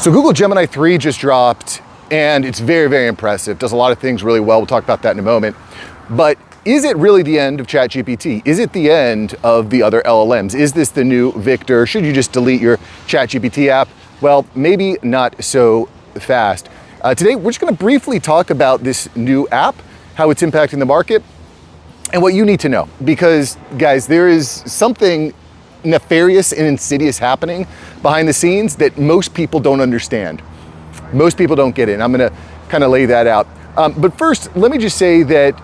So Google Gemini 3 just dropped, and it's very, very impressive. Does a lot of things really well. We'll talk about that in a moment. But is it really the end of ChatGPT? Is it the end of the other LLMs? Is this the new Victor? Should you just delete your ChatGPT app? Well, maybe not so fast. Today, we're just gonna briefly talk about this new app, how it's impacting the market, and what you need to know. Because, guys, there is something nefarious and insidious happening behind the scenes that most people don't understand. Most people don't get it. And I'm gonna kind of lay that out. But first, let me just say that,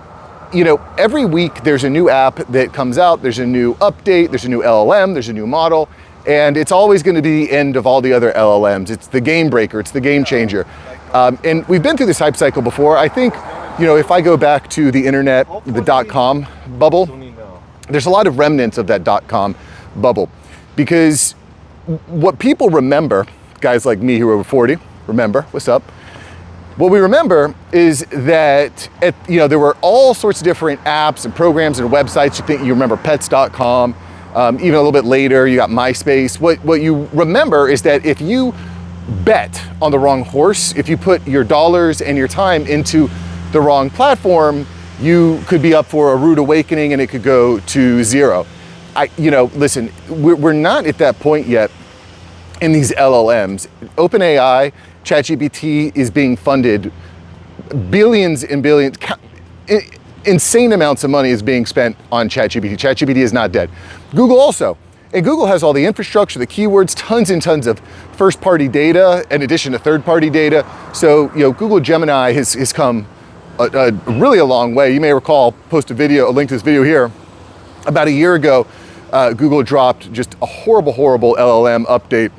you know, every week there's a new app that comes out, there's a new update, there's a new LLM, there's a new model, and it's always gonna be the end of all the other LLMs. It's the game breaker, it's the game changer. And we've been through this hype cycle before. I think, you know, if I go back to the internet, the .com bubble, there's a lot of remnants of that .com bubble, because what people remember, guys like me who are over 40, remember, what's up? What we remember is that, there were all sorts of different apps and programs and websites. You remember pets.com, even a little bit later, you got MySpace. What you remember is that if you bet on the wrong horse, if you put your dollars and your time into the wrong platform, you could be up for a rude awakening and it could go to zero. Listen, we're not at that point yet in these LLMs. OpenAI, ChatGPT is being funded billions and billions, insane amounts of money is being spent on ChatGPT. ChatGPT is not dead. Google also, and Google has all the infrastructure, the keywords, tons and tons of first-party data in addition to third-party data. So, Google Gemini has come really a long way. You may recall, post a link to this video here. About a year ago, Google dropped just a horrible LLM update,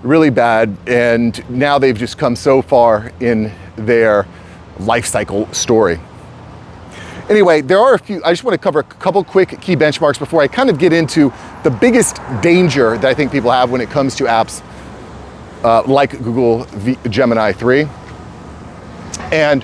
really bad, and now they've just come so far in their life cycle story. Anyway, there are a few, I just want to cover a couple quick key benchmarks before I kind of get into the biggest danger that I think people have when it comes to apps like Google Gemini 3. And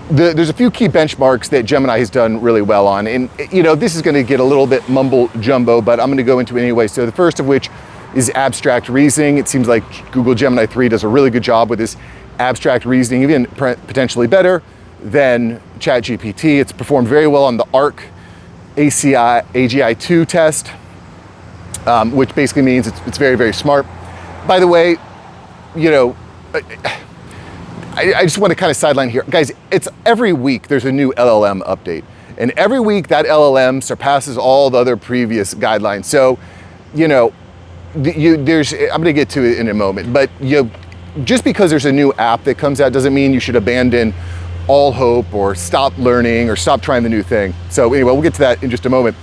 there's a few key benchmarks that Gemini has done really well on. And, this is going to get a little bit mumble jumbo, but I'm going to go into it anyway. So the first of which is abstract reasoning. It seems like Google Gemini 3 does a really good job with this abstract reasoning, even potentially better than ChatGPT. It's performed very well on the ARC AGI2 test, which basically means it's very, very smart. By the way, I just want to kind of sideline here. Guys, it's every week there's a new LLM update. And every week that LLM surpasses all the other previous guidelines. So, I'm going to get to it in a moment, but just because there's a new app that comes out doesn't mean you should abandon all hope or stop learning or stop trying the new thing. So anyway, we'll get to that in just a moment.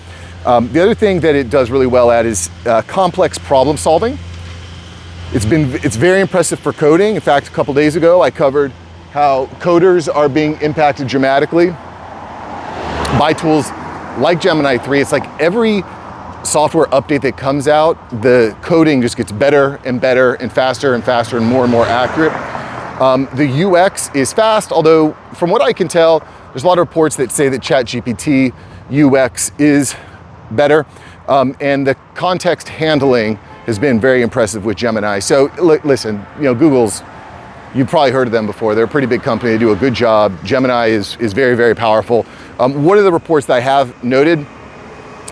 The other thing that it does really well at is complex problem solving. It's very impressive for coding. In fact, a couple days ago, I covered how coders are being impacted dramatically by tools like Gemini 3. It's like every software update that comes out, the coding just gets better and better and faster and more accurate. The UX is fast, although from what I can tell, there's a lot of reports that say that ChatGPT UX is better. And the context handling has been very impressive with Gemini. So listen, Google's, you've probably heard of them before. They're a pretty big company, they do a good job. Gemini is very, very powerful. One of the reports that I have noted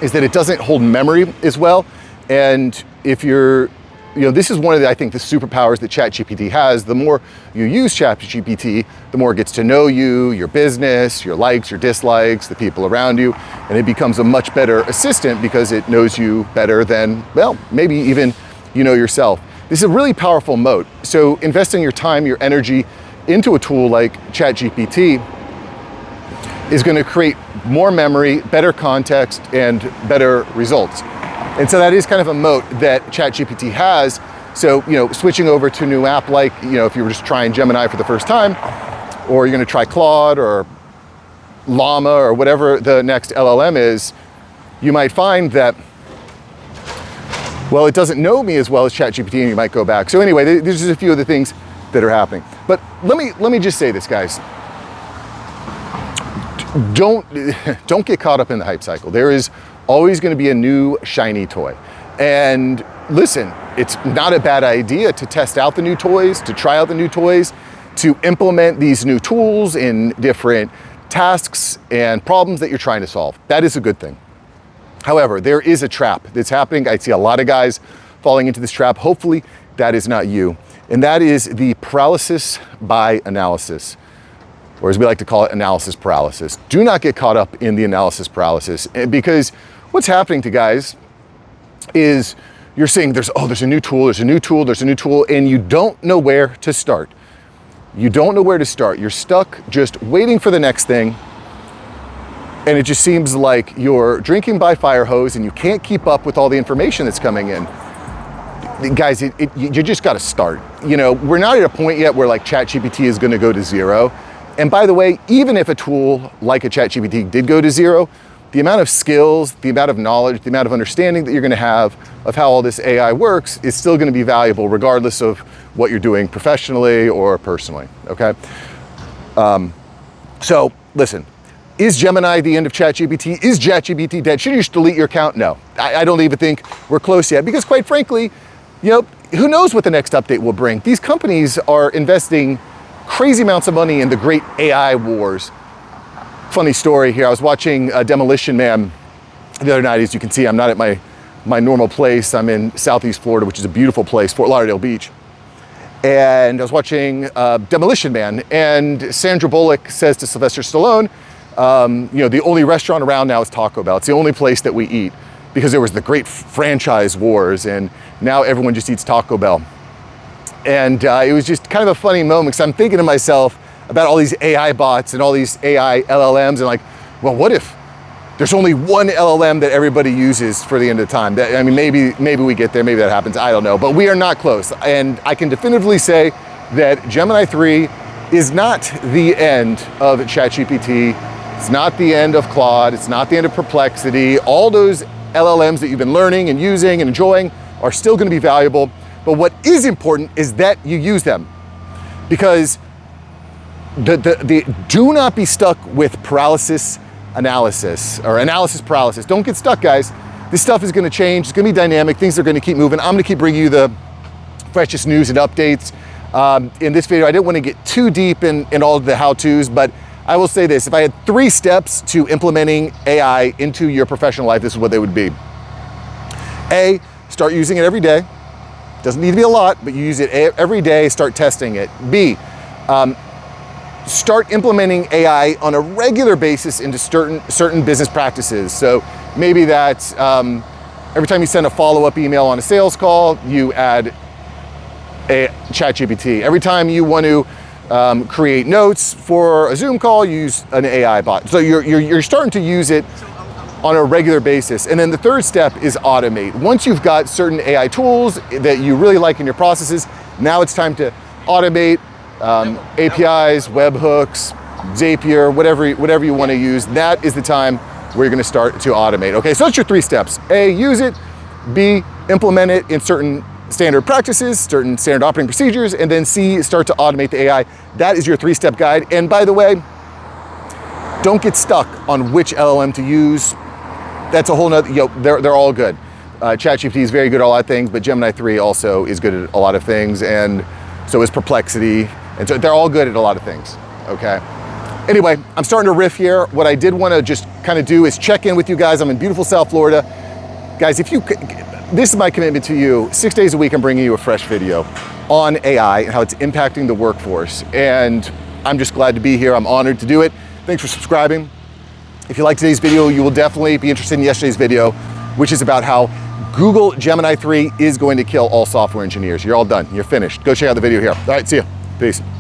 is that it doesn't hold memory as well. And if you're, this is one of the, I think, the superpowers that ChatGPT has. The more you use ChatGPT, the more it gets to know you, your business, your likes, your dislikes, the people around you, and it becomes a much better assistant because it knows you better than, well, maybe even yourself. This is a really powerful moat. So investing your time, your energy into a tool like ChatGPT is going to create more memory, better context, and better results. And so that is kind of a moat that ChatGPT has. So, switching over to a new app like, if you were just trying Gemini for the first time, or you're going to try Claude or Llama or whatever the next LLM is, you might find that, well, it doesn't know me as well as ChatGPT, and you might go back. So anyway, there's just a few of the things that are happening. But let me just say this, guys. Don't get caught up in the hype cycle. There is always going to be a new shiny toy. And listen, it's not a bad idea to test out the new toys, to try out the new toys, to implement these new tools in different tasks and problems that you're trying to solve. That is a good thing. However, there is a trap that's happening. I see a lot of guys falling into this trap. Hopefully that is not you. And that is the paralysis by analysis, or as we like to call it, analysis paralysis. Do not get caught up in the analysis paralysis, because what's happening to guys is you're saying there's a new tool, and you don't know where to start. You don't know where to start. You're stuck just waiting for the next thing. And it just seems like you're drinking by fire hose and you can't keep up with all the information that's coming in. Guys, you just got to start. You know, we're not at a point yet where like ChatGPT is going to go to zero. And by the way, even if a tool like a ChatGPT did go to zero, the amount of skills, the amount of knowledge, the amount of understanding that you're going to have of how all this AI works is still going to be valuable regardless of what you're doing professionally or personally, okay? So listen, is Gemini the end of ChatGPT? Is ChatGPT dead? Should you just delete your account? No, I don't even think we're close yet, because quite frankly, you know, who knows what the next update will bring? These companies are investing crazy amounts of money in the great AI wars. Funny story here, I was watching Demolition Man the other night. As you can see, I'm not at my normal place. I'm in Southeast Florida, which is a beautiful place, Fort Lauderdale Beach. And I was watching Demolition Man, and Sandra Bullock says to Sylvester Stallone, you know, the only restaurant around now is Taco Bell. It's the only place that we eat, because there was the great franchise wars, and now everyone just eats Taco Bell. And it was just kind of a funny moment, because I'm thinking to myself about all these AI bots and all these AI LLMs, and like, well, what if there's only one LLM that everybody uses for the end of time? I mean, maybe we get there, maybe that happens, I don't know, but we are not close. And I can definitively say that Gemini 3 is not the end of ChatGPT. It's not the end of Claude. It's not the end of Perplexity. All those LLMs that you've been learning and using and enjoying are still going to be valuable. But what is important is that you use them, because do not be stuck with paralysis analysis or analysis paralysis. Don't get stuck, guys. This stuff is going to change. It's going to be dynamic. Things are going to keep moving. I'm going to keep bringing you the freshest news and updates. In this video, I didn't want to get too deep in all of the how-tos, but I will say this. If I had 3 steps to implementing AI into your professional life, this is what they would be. A, start using it every day. Doesn't need to be a lot, but you use it every day, start testing it. B, start implementing AI on a regular basis into certain business practices. So maybe that's every time you send a follow-up email on a sales call, you add a ChatGPT. Every time you want to create notes for a Zoom call, use an AI bot. So you're starting to use it on a regular basis. And then the third step is automate. Once you've got certain AI tools that you really like in your processes, now it's time to automate APIs, webhooks, Zapier, whatever you want to use. That is the time where you're going to start to automate. Okay, so that's your 3 steps. A, use it. B, implement it in certain standard practices, certain standard operating procedures, and then C, start to automate the AI. That is your 3-step guide. And by the way, don't get stuck on which LLM to use. That's a whole nother, you know, they're all good. ChatGPT is very good at a lot of things, but Gemini 3 also is good at a lot of things, and so is Perplexity, and so they're all good at a lot of things, okay? Anyway, I'm starting to riff here. What I did want to just kind of do is check in with you guys. I'm in beautiful South Florida. Guys, this is my commitment to you. 6 days a week, I'm bringing you a fresh video on AI and how it's impacting the workforce. And I'm just glad to be here. I'm honored to do it. Thanks for subscribing. If you like today's video, you will definitely be interested in yesterday's video, which is about how Google Gemini 3 is going to kill all software engineers. You're all done. You're finished. Go check out the video here. All right, see ya. Peace.